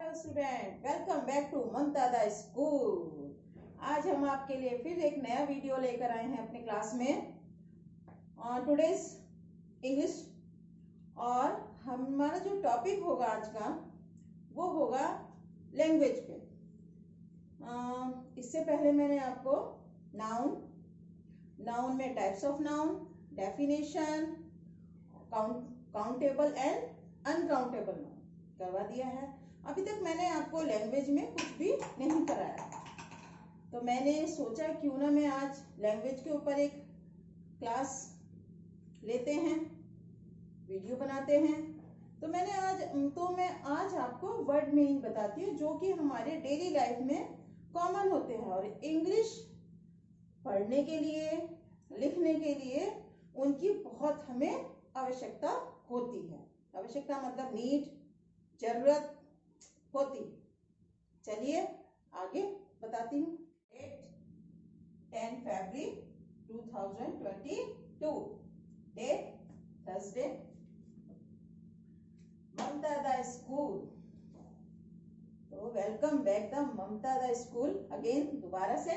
Hello student, welcome back to Mamta the school. आज हम आपके लिए फिर एक नया वीडियो लेकर आए हैं अपने क्लास में टुडेज इंग्लिश। और हमारा जो टॉपिक होगा आज का वो होगा लैंग्वेज पे। इससे पहले मैंने आपको नाउन में types of noun, definition, countable and uncountable noun करवा दिया है। अभी तक मैंने आपको लैंग्वेज में कुछ भी नहीं कराया, तो मैंने सोचा क्यों ना मैं आज लैंग्वेज के ऊपर एक क्लास लेते हैं, वीडियो बनाते हैं। तो मैं आज आपको वर्ड मीनिंग बताती हूँ जो कि हमारे डेली लाइफ में कॉमन होते हैं और इंग्लिश पढ़ने के लिए, लिखने के लिए उनकी बहुत हमें आवश्यकता होती है। आवश्यकता मतलब नीड, जरूरत होती। चलिए आगे बताती हूँ। 10 फरवरी 2022, date Thursday, Mamta the school. तो welcome back the Mamta the school again, दोबारा से।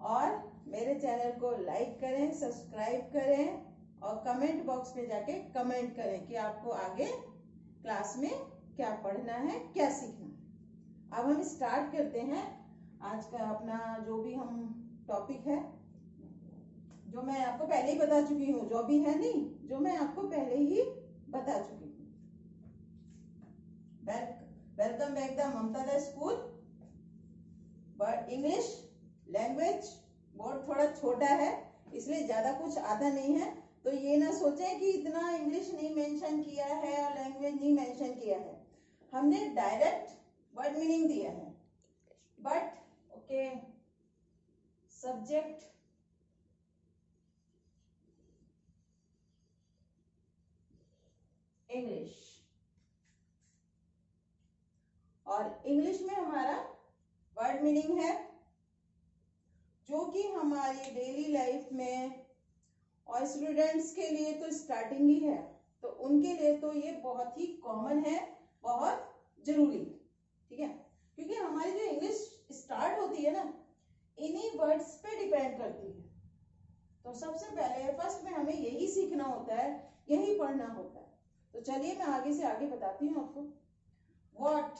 और मेरे चैनल को लाइक करें, सब्सक्राइब करें और कमेंट बॉक्स में जाके कमेंट करें कि आपको आगे क्लास में क्या पढ़ना है, क्या सीखना है। अब हम स्टार्ट करते हैं आज का अपना जो भी हम टॉपिक है, जो मैं आपको पहले ही बता चुकी हूँ, जो भी है नहीं, जो मैं आपको पहले ही बता चुकी हूँ। Welcome back the Mamta the school. But English language board थोड़ा छोटा है, इसलिए ज्यादा कुछ आता नहीं है। तो ये ना सोचें कि इतना इंग्लिश नहीं मेंशन किया है और लैंग्वेज नहीं मेंशन किया है। हमने डायरेक्ट वर्ड मीनिंग दिया है, बट ओके, सब्जेक्ट इंग्लिश। और इंग्लिश में हमारा वर्ड मीनिंग है जो कि हमारी डेली लाइफ में, और स्टूडेंट्स के लिए तो स्टार्टिंग ही है, तो उनके लिए तो ये बहुत ही कॉमन है, बहुत जरूरी, ठीक है। क्योंकि हमारी जो इंग्लिश स्टार्ट होती है ना, इन्हीं वर्ड्स पे डिपेंड करती है। तो सबसे पहले फर्स्ट में हमें यही सीखना होता है, यही पढ़ना होता है। तो चलिए मैं आगे से आगे बताती हूँ आपको। व्हाट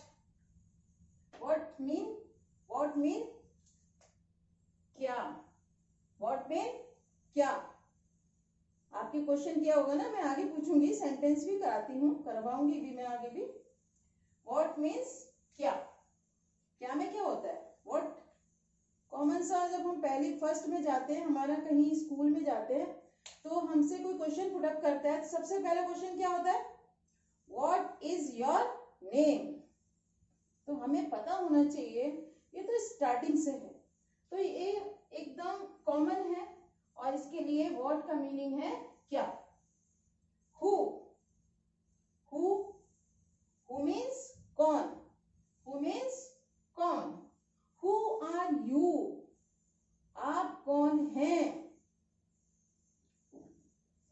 मीन क्या। व्हाट मीन क्या। आपके क्वेश्चन क्या होगा ना, मैं आगे पूछूंगी, सेंटेंस भी करवाऊंगी भी मैं आगे भी। व्हाट मीन्स क्या। क्या में क्या होता है, व्हाट कॉमन सा। जब हम पहली फर्स्ट में जाते हैं, हमारा कहीं स्कूल में जाते हैं, तो हमसे कोई क्वेश्चन पुट अप करता है, तो सबसे पहला क्वेश्चन क्या होता है, व्हाट इज योर नेम। तो हमें पता होना चाहिए, ये तो स्टार्टिंग से है, तो ये एकदम कॉमन है। और इसके लिए व्हाट का मीनिंग है क्या। हु मीन्स कौन। हु मीन्स कौन। हु आर यू, आप कौन हैं।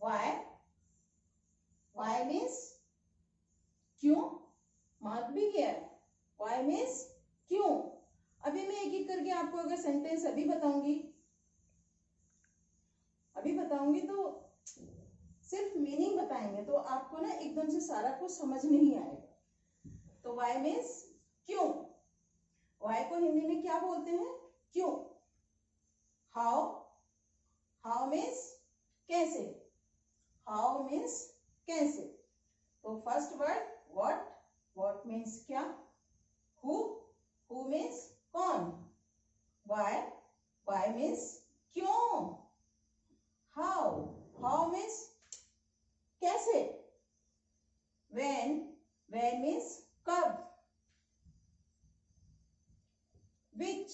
वाई मीन्स क्यों, मार्क भी किया है। वाई मीन्स क्यों। अभी मैं एक एक करके आपको अगर सेंटेंस अभी बताऊंगी तो सिर्फ मीनिंग बताएंगे, तो आपको ना एकदम से सारा कुछ समझ नहीं आएगा। तो वाई मीन्स क्यों। वाई को हिंदी में क्या बोलते हैं, क्यों। हाउ मीन्स कैसे। हाउ मीन्स कैसे। तो फर्स्ट वर्ड व्हाट मीन्स क्या। हु मीन्स कौन। वाई मीन्स क्यों। हाउ मीन्स कैसे। when मीन्स कब। which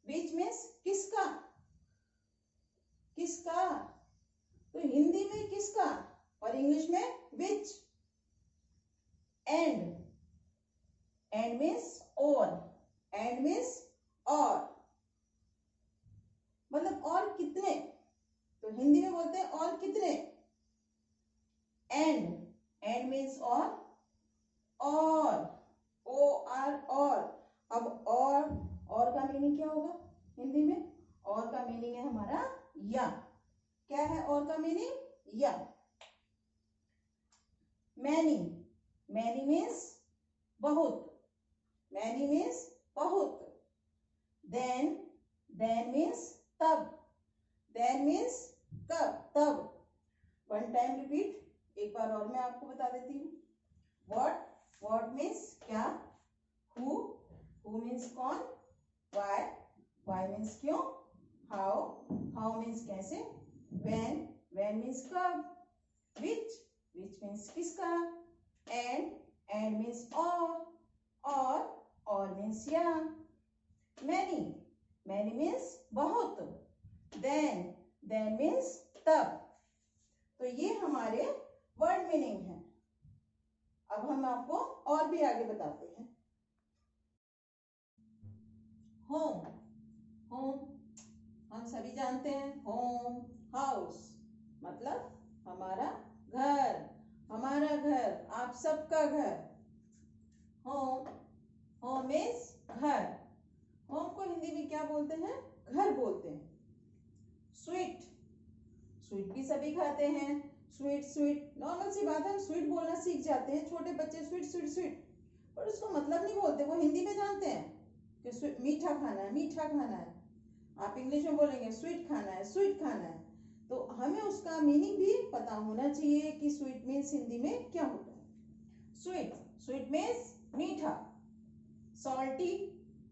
मीन्स किसका। तो हिंदी में किसका और इंग्लिश में which। एंड मीन्स और मतलब और कितने। तो हिंदी में बोलते हैं और कितने। एंड मीन्स और मीन्स बहुत, मैनी मीन्स बहुत, देन मीन्स तब, देन मीन्स कब, तब। वन टाइम रिपीट, एक बार और मैं आपको बता देती हूँ। व्हाट मीन्स क्या, हु मीन्स कौन, वाई मीन्स क्यों, हाउ मीन्स कैसे, व्हेन मीन्स कब, विच मीन्स किसका, एंड मीन्स और मीन्स या, मैनी मीन्स बहुत, देन मीन्स तब। तो ये हमारे वर्ड मीनिंग है। अब हम आपको और भी आगे बताते हैं। होम हम सभी जानते हैं, होम हाउस मतलब हमारा घर, आप सबका घर। होम इज घर। होम को हिंदी में क्या बोलते हैं, घर बोलते हैं। स्वीट भी सभी खाते हैं, स्वीट नॉर्मल सी बात है, हम स्वीट बोलना सीख जाते हैं, छोटे बच्चे स्वीट, पर उसको मतलब नहीं बोलते, वो हिंदी में जानते हैं कि मीठा खाना है। आप इंग्लिश में बोलेंगे स्वीट खाना है, तो हमें उसका मीनिंग भी पता होना चाहिए कि स्वीट मीन्स हिंदी में क्या होता है। स्वीट मीन्स मीठा।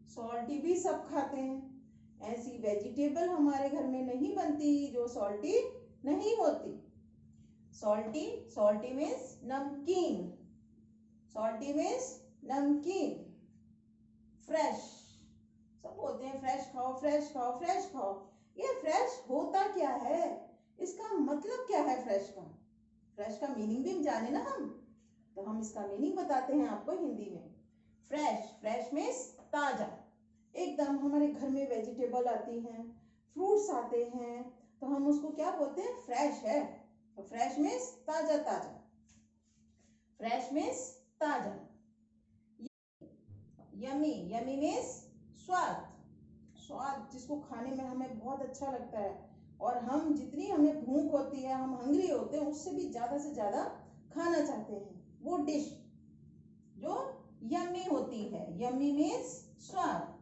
सॉल्टी भी सब खाते हैं। ऐसी वेजिटेबल हमारे घर में नहीं बनती जो सॉल्टी नहीं होती। सॉल्टी मीन्स नमकीन। फ्रेश, सब बोलते हैं फ्रेश खाओ। ये फ्रेश होता क्या है, इसका मतलब क्या है, फ्रेश का मीनिंग भी जाने ना हम, तो हम इसका मीनिंग बताते हैं आपको हिंदी में। फ्रेश मीन्स ताजा, एकदम हमारे घर में वेजिटेबल आती हैं, फ्रूट्स आते हैं, तो हम उसको क्या बोलते हैं, फ्रेश है। तो फ्रेश मीन्स ताजा। फ्रेश मीन्स ताजा। यमी मीन्स स्वाद, जिसको खाने में हमें बहुत अच्छा लगता है, और हम जितनी हमें भूख होती है, हम हंग्री होते हैं, उससे भी ज्यादा से ज्यादा खाना चाहते हैं, वो डिश जो यम्मी होती है। यम्मी मीन्स स्वाद।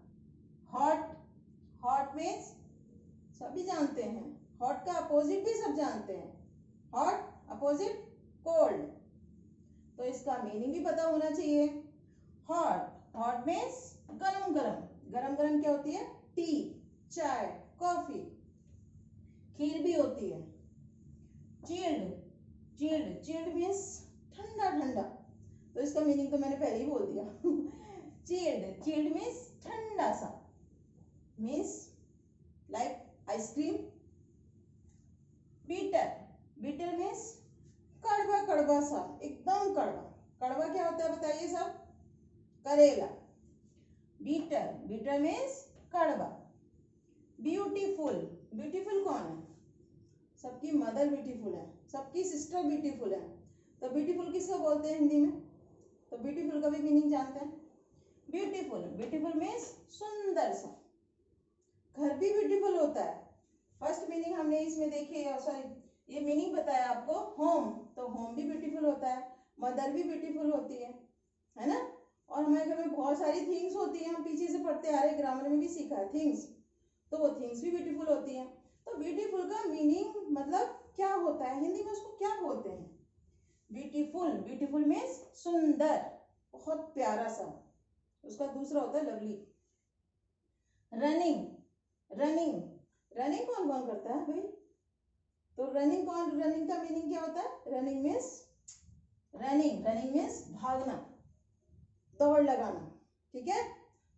हॉट मीन्स सभी जानते हैं, हॉट का अपोजिट भी सब जानते हैं, हॉट अपोजिट कोल्ड, तो इसका मीनिंग भी पता होना चाहिए। हॉट मीन्स गरम क्या होती है, टी, चाय, कॉफी। खीर भी होती है। चिल्ड मीन्स ठंडा, तो इसका मीनिंग तो मैंने पहले ही बोल दिया। चिल्ड मीन्स ठंडा सा, means like ice cream. Bitter means कड़वा सा, एकदम कड़वा क्या होता है बताइए सब, करेला। बिटर मीन्स कड़वा। ब्यूटीफुल कौन है, सबकी मदर ब्यूटीफुल है, सबकी सिस्टर ब्यूटीफुल है, तो ब्यूटीफुल किसको बोलते हैं हिंदी में, तो ब्यूटीफुल का भी मीनिंग जानते हैं। ब्यूटीफुल मीन्स सुंदर सा। घर भी ब्यूटीफुल होता है। फर्स्ट मीनिंग हमने इसमें देखी, ये मीनिंग बताया आपको, होम, तो होम भी ब्यूटीफुल होता है, मदर भी ब्यूटीफुल होती है ना। और हमारे घर में बहुत सारी थिंग्स होती हैं, हम पीछे से पढ़ते आ रहे, ग्रामर में भी सीखा है थिंग्स, तो वो थिंग्स भी ब्यूटीफुल होती हैं। तो ब्यूटीफुल का मीनिंग मतलब क्या होता है, हिंदी में उसको क्या बोलते हैं, ब्यूटीफुल मीन्स सुंदर, बहुत प्यारा सा। उसका दूसरा होता है लवली। रनिंग कौन करता है भाई, तो रनिंग का मीनिंग क्या होता है, रनिंग मीन्स भागना, दौड़ लगाना, ठीक है,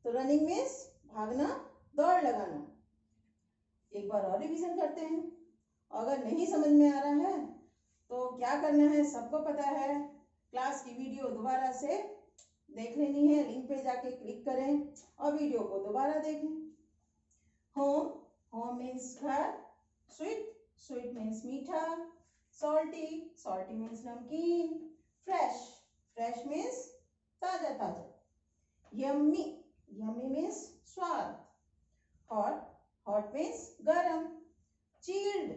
तो रनिंग मीन्स भागना, दौड़ लगाना। एक बार और रिवीजन करते हैं, अगर नहीं समझ में आ रहा है तो क्या करना है, सबको पता है, क्लास की वीडियो दोबारा से देख लेनी है, लिंक पे जाके क्लिक करें और वीडियो को दोबारा देखें। होम मीन्स घर, स्वीट मीन्स मीठा, सॉल्टी मीन्स नमकीन, फ्रेश मीन्स ताजा, यम्मी मीन्स स्वाद, हॉट मीन्स गरम, चिल्ड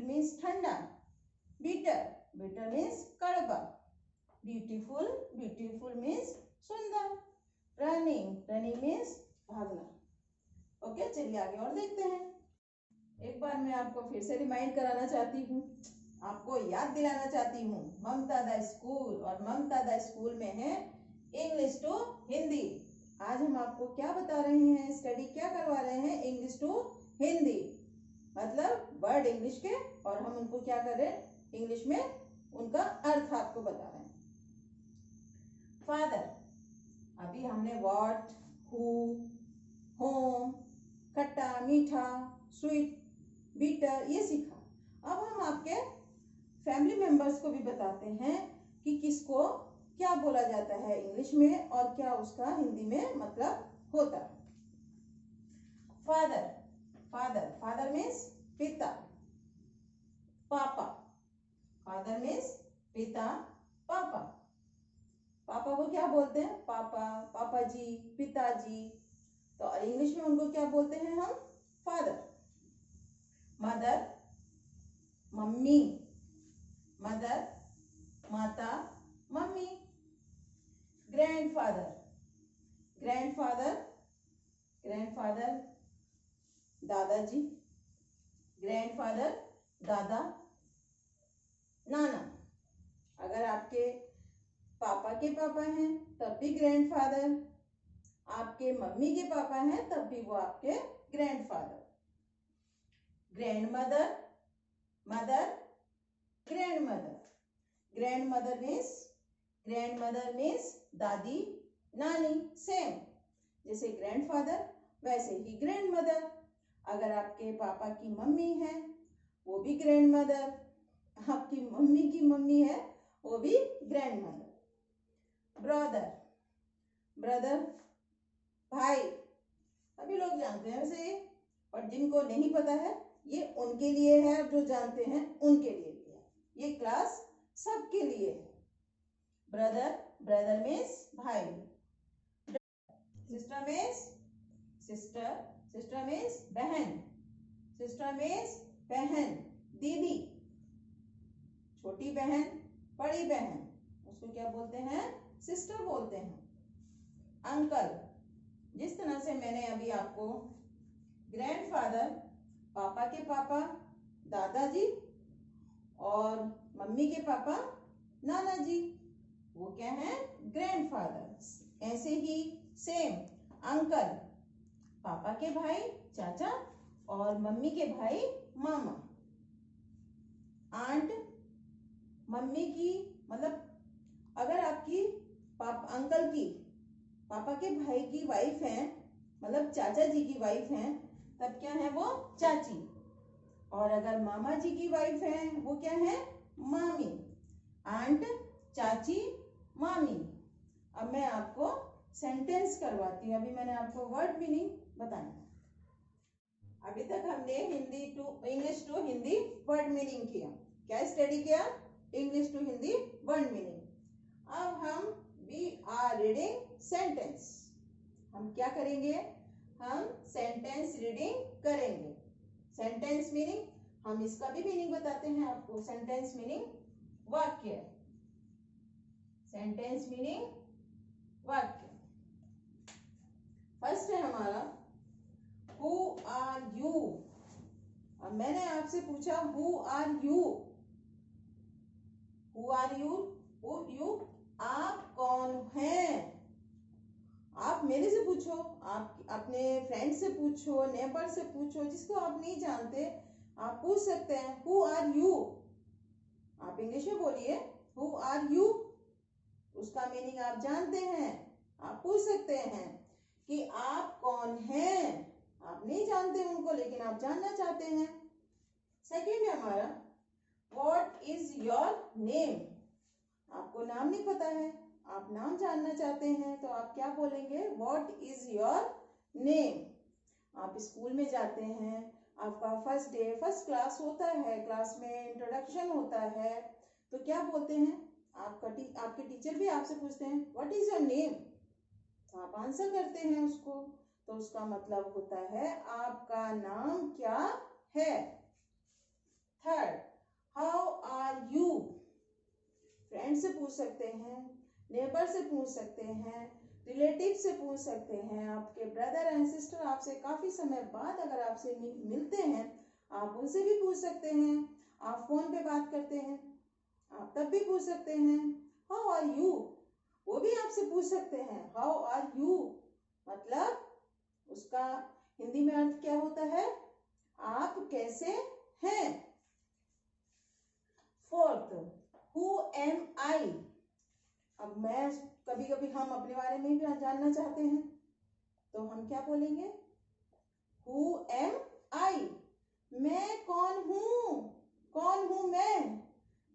मीन्स ठंडा, बिटर मीन्स कड़वा, ब्यूटीफुल, ब्यूटीफुल मीन्स सुंदर। रनिंग, रनिंग मीन्स भागना। ओके, चलिए आगे और देखते हैं। एक बार मैं आपको फिर से रिमाइंड कराना चाहती हूँ, आपको याद दिलाना चाहती हूँ, ममता द स्कूल, और ममता द स्कूल में है इंग्लिश टू हिंदी। आज हम आपको क्या बता रहे हैं, स्टडी क्या करवा रहे हैं, इंग्लिश टू हिंदी, मतलब वर्ड इंग्लिश के, और हम उनको क्या कर रहे हैं, इंग्लिश में उनका अर्थ आपको बता रहे हैं। फादर, अभी हमने व्हाट, हु, होम, खट्टा मीठा, स्वीट बीटर, ये सीखा। अब हम आपके फैमिली मेंबर्स को भी बताते हैं कि किसको क्या बोला जाता है इंग्लिश में और क्या उसका हिंदी में मतलब होता है। फादर, फादर, फादर मीन्स पिता। पापा, फादर मीन्स पिता, पापा। पापा को क्या बोलते हैं, पापा, पापा जी, पिताजी। तो और इंग्लिश में उनको क्या बोलते हैं हम, फादर। मदर, मम्मी, मदर, माता, मम्मी। ग्रैंडफादर, ग्रैंडफादर, ग्रैंडफादर दादाजी, ग्रैंडफादर दादा। नाना, अगर आपके पापा के पापा हैं तब भी ग्रैंडफादर, आपके मम्मी के पापा हैं तब भी वो आपके grandfather. Grandmother, mother, grandmother. Grandmother means दादी, नानी, सेम। जैसे ग्रैंडफादर वैसे ही ग्रैंडमदर। अगर आपके पापा की मम्मी है वो भी ग्रैंडमदर, आपकी मम्मी की मम्मी है वो भी ग्रैंडमदर। ब्रदर, ब्रदर भाई, सभी लोग जानते हैं वैसे ये, और जिनको नहीं पता है ये उनके लिए है, जो जानते हैं उनके लिए भी है, ये क्लास सबके लिए है। ब्रदर, ब्रदर मीन्स भाई। Sister means sister, sister means बहन, सिस्टर मीन्स बहन, दीदी, छोटी बहन, बड़ी बहन, उसको क्या बोलते हैं, सिस्टर बोलते हैं। अंकल, जिस तरह से मैंने अभी आपको ग्रैंडफादर, पापा के पापा दादाजी, और मम्मी के पापा नाना जी, वो क्या है, ग्रैंडफादर। ऐसे ही सेम अंकल, पापा के भाई चाचा, और मम्मी के भाई मामा। आंट, मम्मी की, मतलब अगर आपकी अंकल की, पापा के भाई की वाइफ है, मतलब चाचा जी की वाइफ है, तब क्या है वो चाची। और अगर मामा जी की वाइफ है वो क्या है, मामी। आंट, चाची, मामी। अब मैं आपको सेंटेंस करवाती हूँ, अभी मैंने आपको वर्ड मीनिंग बताया। अभी तक हमने English to Hindi word meaning किया। क्या स्टडी किया, English to Hindi word meaning. अब हम वी आर रीडिंग सेंटेंस। हम क्या करेंगे, हम सेंटेंस रीडिंग करेंगे। सेंटेंस मीनिंग, हम इसका भी मीनिंग बताते हैं आपको। सेंटेंस मीनिंग वाक्य, सेंटेंस मीनिंग वाक्य। फर्स्ट है हमारा हु आर यू। अब मैंने आपसे पूछा who are you, who are you, you आप कौन हैं। आप मेरे से पूछो, आप अपने फ्रेंड से पूछो, नेबर से पूछो, जिसको आप नहीं जानते आप पूछ सकते हैं हु आर यू। आप इंग्लिश में बोलिए हु आर यू, उसका मीनिंग आप जानते हैं। आप पूछ सकते हैं कि आप कौन हैं, आप नहीं जानते उनको लेकिन आप जानना चाहते हैं। सेकंड है हमारा व्हाट इज योर नेम। आपको नाम नहीं पता है, आप नाम जानना चाहते हैं, तो आप क्या बोलेंगे, व्हाट इज योर नेम। आप स्कूल में जाते हैं, आपका फर्स्ट डे, फर्स्ट क्लास होता है, क्लास में इंट्रोडक्शन होता है, तो क्या बोलते हैं, आपके टीचर भी आपसे पूछते हैं व्हाट इज योर नेम, तो आप आंसर करते हैं उसको, तो उसका मतलब होता है आपका नाम क्या है। Third, how are you. Friend से पूछ सकते हैं, नेबर से पूछ सकते हैं, रिलेटिव से पूछ सकते हैं, आपके ब्रदर एंड सिस्टर आपसे काफी समय बाद अगर आपसे मिलते हैं आप उनसे भी पूछ सकते हैं। आप फोन पे बात करते हैं आप तब भी पूछ सकते हैं। हाउ आर यू, वो भी आपसे पूछ सकते हैं हाउ आर यू, मतलब उसका हिंदी में अर्थ क्या होता है, आप कैसे हैं। फोर्थ, हु एम आई। अब मैं कभी कभी हम अपने बारे में भी जानना चाहते हैं तो हम क्या बोलेंगे, हु एम आई, मैं कौन हूं मैं,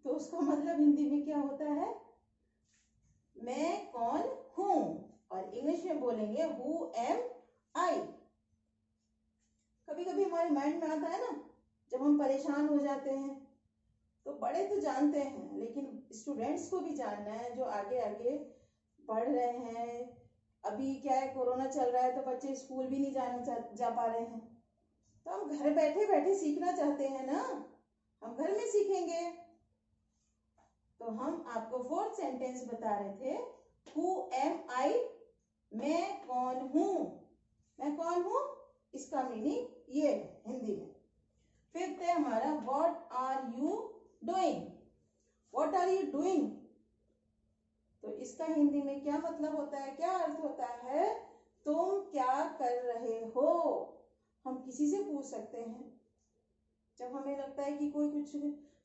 तो उसका मतलब हिंदी में क्या होता है, मैं कौन हूं। और इंग्लिश में बोलेंगे हु एम आई। कभी कभी हमारे माइंड में आता है ना, जब हम परेशान हो जाते हैं तो बड़े तो जानते हैं लेकिन स्टूडेंट्स को भी जानना है जो आगे आगे पढ़ रहे हैं। अभी क्या है, कोरोना चल रहा है तो बच्चे स्कूल भी नहीं जा पा रहे हैं, तो हम घर बैठे बैठे सीखना चाहते हैं ना, हम घर में सीखेंगे। तो हम आपको फोर्थ सेंटेंस बता रहे थे, हु एम आई, मैं कौन हूं, मैं कौन हूं, इसका मीनिंग ये है हिंदी में। फिफ्थ है हमारा, what are you doing, what are you doing, तो इसका हिंदी में क्या मतलब होता है, क्या अर्थ होता है, तुम क्या कर रहे हो। हम किसी से पूछ सकते हैं जब हमें लगता है कि कोई कुछ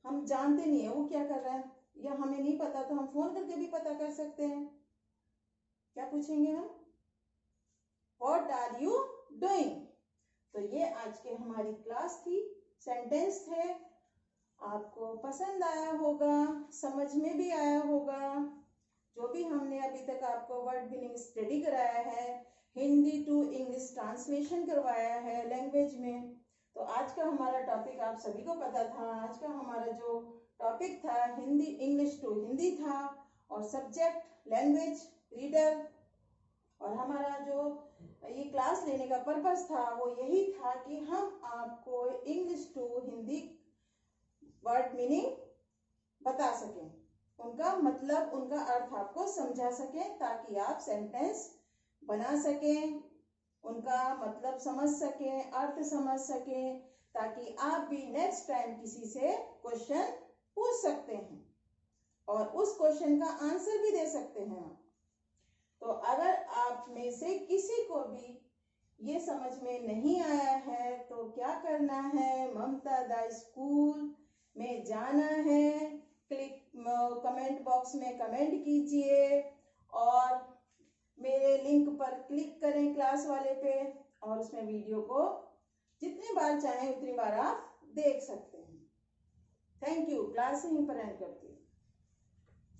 हम जानते नहीं है वो क्या कर रहा है या हमें नहीं पता, तो हम फोन करके भी पता कर सकते हैं। क्या पूछेंगे हम, व्हाट आर यू डूइंग। तो ये आज के हमारी क्लास थी, सेंटेंस थे, आपको पसंद आया होगा, समझ में भी आया होगा। जो भी हमने अभी तक आपको वर्ड मीनिंग स्टडी कराया है, हिंदी टू इंग्लिश ट्रांसलेशन करवाया है लैंग्वेज में, तो आज का हमारा टॉपिक आप सभी को पता था। आज का हमारा जो टॉपिक था हिंदी, इंग्लिश टू हिंदी था, और सब्जेक्ट लैंग्वेज रीडर, और हमारा जो ये क्लास लेने का पर्पस था वो यही था कि हम आपको English to Hindi word meaning बता सकें, उनका मतलब उनका अर्थ आपको समझा सकें, ताकि आप सेंटेंस बना सकें, उनका मतलब समझ सकें, अर्थ समझ सकें, ताकि आप भी नेक्स्ट टाइम किसी से क्वेश्चन पूछ सकते हैं और उस क्वेश्चन का आंसर भी दे सकते हैं। तो अगर आप में से किसी को भी ये समझ में नहीं आया है तो क्या करना है, ममता द स्कूल में जाना है, कमेंट बॉक्स में कमेंट कीजिए और मेरे लिंक पर क्लिक करें क्लास वाले पे, और उसमें वीडियो को जितनी बार चाहें उतनी बार आप देख सकते हैं। Thank you. क्लास यहीं पर एंड करती हूँ।